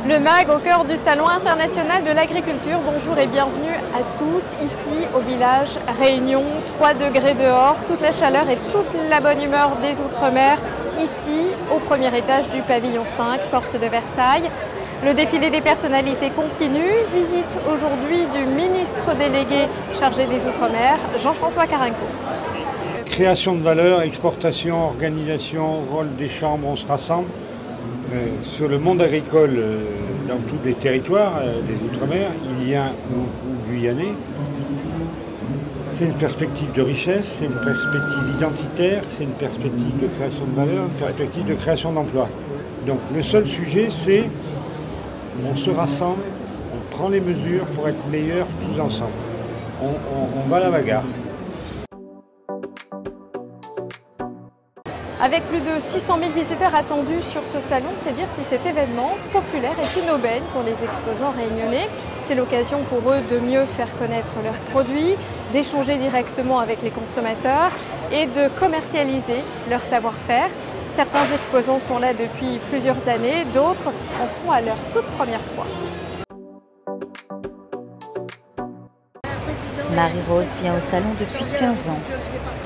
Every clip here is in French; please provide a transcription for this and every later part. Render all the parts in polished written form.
Le MAG au cœur du Salon international de l'agriculture. Bonjour et bienvenue à tous ici au village Réunion. 3 degrés dehors, toute la chaleur et toute la bonne humeur des Outre-mer ici au premier étage du pavillon 5, porte de Versailles. Le défilé des personnalités continue. Visite aujourd'hui du ministre délégué chargé des Outre-mer, Jean-François Carenco. Création de valeur, exportation, organisation, rôle des chambres, on se rassemble. Sur le monde agricole, dans tous les territoires des Outre-mer, Iliens ou Guyanais, c'est une perspective de richesse, c'est une perspective identitaire, c'est une perspective de création de valeur, une perspective de création d'emploi. Donc le seul sujet, c'est on se rassemble, on prend les mesures pour être meilleurs tous ensemble. On va à la bagarre. Avec plus de 600 000 visiteurs attendus sur ce salon, c'est dire si cet événement populaire est une aubaine pour les exposants réunionnais. C'est l'occasion pour eux de mieux faire connaître leurs produits, d'échanger directement avec les consommateurs et de commercialiser leur savoir-faire. Certains exposants sont là depuis plusieurs années, d'autres en sont à leur toute première fois. Marie-Rose vient au salon depuis 15 ans.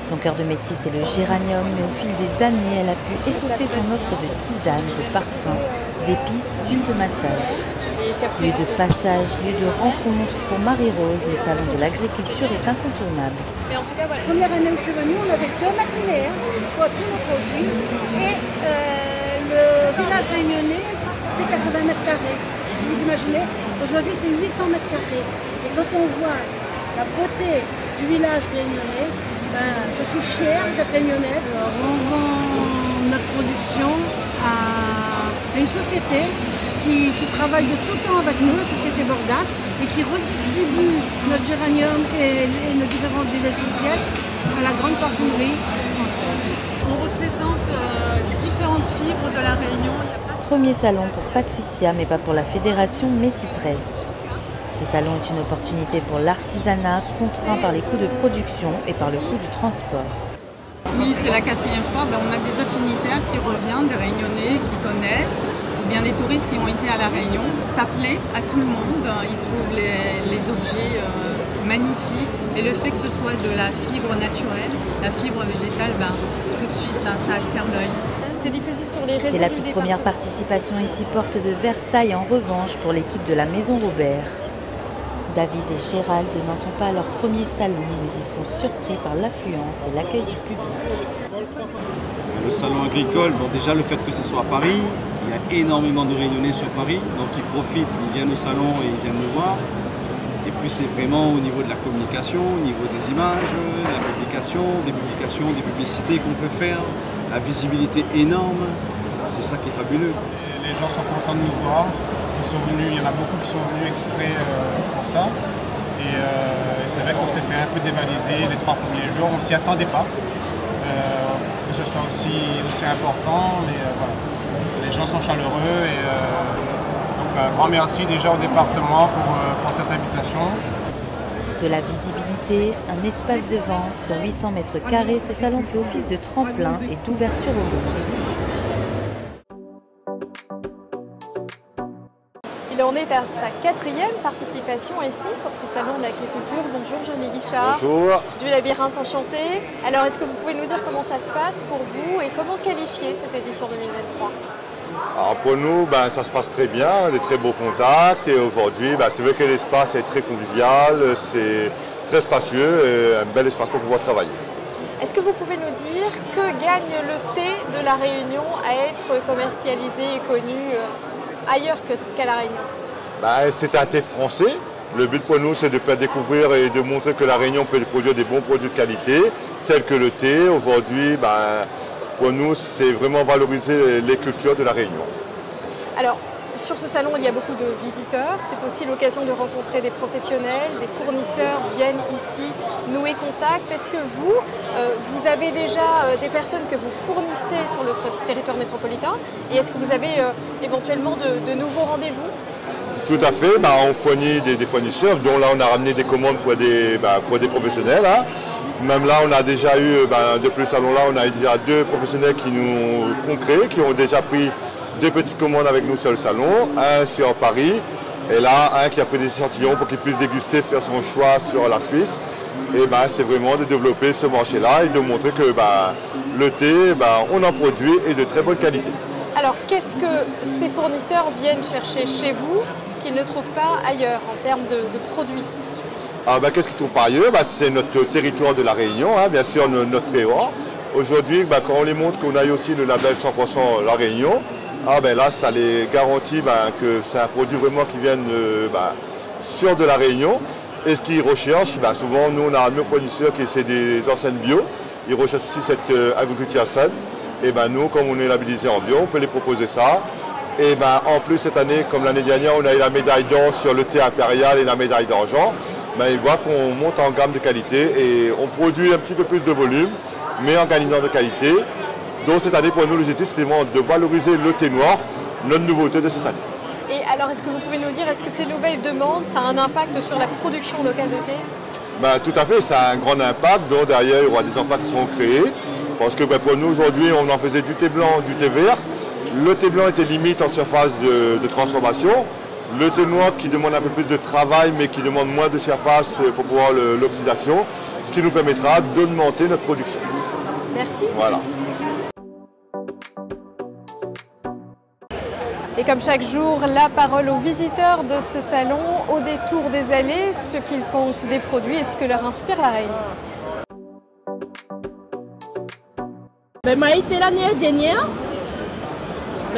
Son cœur de métier, c'est le géranium, mais au fil des années, elle a pu étoffer son offre de tisanes, de parfums, d'épices, d'huile de massage. Lieu de passage, lieu de rencontre, pour Marie-Rose, le salon de l'agriculture est incontournable. Mais en tout cas, voilà. La première année où je suis venue, on avait 2 maquinaires pour tous nos produits. Et le village réunionnais, c'était 80 mètres carrés. Vous imaginez, aujourd'hui c'est 800 mètres carrés. Et quand on voit la beauté du village réunionnais, je suis fière d'être réunionnaise. On vend notre production à une société qui travaille de tout temps avec nous, la société Bordas, et qui redistribue notre géranium et nos différentes huiles essentielles à la grande parfumerie française. On représente différentes fibres de la Réunion. Premier salon pour Patricia, mais pas pour la fédération Métitresse. Ce salon est une opportunité pour l'artisanat, contraint par les coûts de production et par le coût du transport. Oui, c'est la 4e fois. On a des affinitaires qui reviennent, des Réunionnais qui connaissent, ou bien des touristes qui ont été à La Réunion. Ça plaît à tout le monde. Ils trouvent les objets magnifiques. Et le fait que ce soit de la fibre naturelle, la fibre végétale, tout de suite, ça attire l'œil. C'est diffusé sur les réseaux. C'est la toute première participation ici, porte de Versailles, en revanche, pour l'équipe de la Maison Robert. David et Gérald n'en sont pas à leur premier salon, mais ils sont surpris par l'affluence et l'accueil du public. Le salon agricole, déjà le fait que ce soit à Paris, il y a énormément de Réunionnais sur Paris, donc ils profitent, ils viennent au salon et ils viennent me voir. Et puis c'est vraiment au niveau de la communication, au niveau des images, la publication, des publicités qu'on peut faire, la visibilité énorme, c'est ça qui est fabuleux. Les gens sont contents de nous voir. Ils sont venus, il y en a beaucoup qui sont venus exprès pour ça. Et c'est vrai qu'on s'est fait un peu dévaliser les 3 premiers jours. On ne s'y attendait pas que ce soit aussi important. Mais voilà. Les gens sont chaleureux. Et, donc un grand merci déjà au département pour cette invitation. De la visibilité, un espace de vente sur 800 mètres carrés, ce salon fait office de tremplin et d'ouverture au monde. On est à sa 4e participation ici sur ce salon de l'agriculture. Bonjour Johnny Guichard. Bonjour. Du Labyrinthe Enchanté. Alors est-ce que vous pouvez nous dire comment ça se passe pour vous et comment qualifier cette édition 2023? Alors pour nous, ça se passe très bien, des très beaux contacts et aujourd'hui, c'est vrai que l'espace est très convivial, c'est très spacieux et un bel espace pour pouvoir travailler. Est-ce que vous pouvez nous dire que gagne le thé de la Réunion à être commercialisé et connu ailleurs qu'à La Réunion? C'est un thé français. Le but pour nous, c'est de faire découvrir et de montrer que La Réunion peut produire des bons produits de qualité, tels que le thé. Aujourd'hui, pour nous, c'est vraiment valoriser les cultures de La Réunion. Alors, sur ce salon, il y a beaucoup de visiteurs. C'est aussi l'occasion de rencontrer des professionnels, des fournisseurs viennent ici nouer contact. Est-ce que vous avez déjà des personnes que vous fournissez sur le territoire métropolitain? Et est-ce que vous avez éventuellement de nouveaux rendez-vous? Tout à fait, on fournit des fournisseurs, dont là on a ramené des commandes pour des professionnels. Même là on a déjà eu, depuis le salon là, on a eu déjà 2 professionnels qui nous ont concrets, qui ont déjà pris 2 petites commandes avec nous sur le salon, un sur Paris, et là un qui a pris des échantillons pour qu'il puisse déguster, faire son choix sur la Suisse. Et c'est vraiment de développer ce marché-là et de montrer que le thé, on en produit et de très bonne qualité. Alors qu'est-ce que ces fournisseurs viennent chercher chez vous qu'ils ne trouvent pas ailleurs en termes de produits? Qu'est-ce qu'ils trouvent par ailleurs? C'est notre territoire de la Réunion, bien sûr notre terroir. Aujourd'hui, quand on les montre qu'on a aussi le label 100% La Réunion, là ça les garantit que c'est un produit vraiment qui vient sûr de la Réunion. Et ce qu'ils recherchent, souvent nous on a nos fournisseurs qui c'est des enseignes bio, ils recherchent aussi cette agriculture saine. Et nous, comme on est labellisé en bio, on peut les proposer ça. Et en plus cette année, comme l'année dernière, on a eu la médaille d'or sur le thé impérial et la médaille d'argent. Ils voient qu'on monte en gamme de qualité et on produit un petit peu plus de volume, mais en gagnant de qualité. Donc cette année pour nous, l'objectif c'était vraiment de valoriser le thé noir, notre nouveauté de cette année. Et alors, est-ce que vous pouvez nous dire, est-ce que ces nouvelles demandes, ça a un impact sur la production locale de thé? Tout à fait, ça a un grand impact. Donc derrière, il y aura des emplois qui seront créés. Parce que pour nous, aujourd'hui, on en faisait du thé blanc, du thé vert. Le thé blanc était limite en surface de transformation. Le thé noir qui demande un peu plus de travail, mais qui demande moins de surface pour pouvoir l'oxydation. Ce qui nous permettra d'augmenter notre production. Merci. Voilà. Et comme chaque jour, la parole aux visiteurs de ce salon, au détour des allées, ce qu'ils pensent des produits et ce que leur inspire la Réunion. M'a été l'année dernière,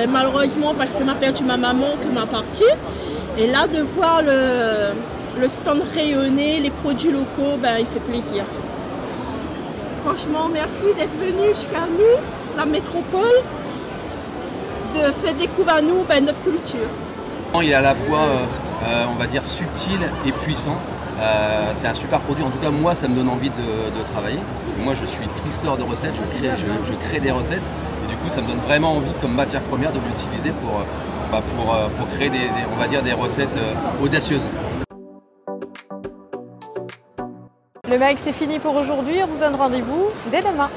malheureusement parce que m'a perdu ma maman qui m'a parti. Et là de voir le stand rayonner, les produits locaux, il fait plaisir. Franchement, merci d'être venu jusqu'à nous, la métropole, de faire découvrir à nous notre culture. Il est à la fois, on va dire, subtil et puissant. C'est un super produit, en tout cas moi ça me donne envie de travailler. Moi je suis twister de recettes, je crée des recettes et du coup ça me donne vraiment envie comme matière première de l'utiliser pour créer on va dire des recettes audacieuses. Le MAEC c'est fini pour aujourd'hui, on se donne rendez-vous dès demain.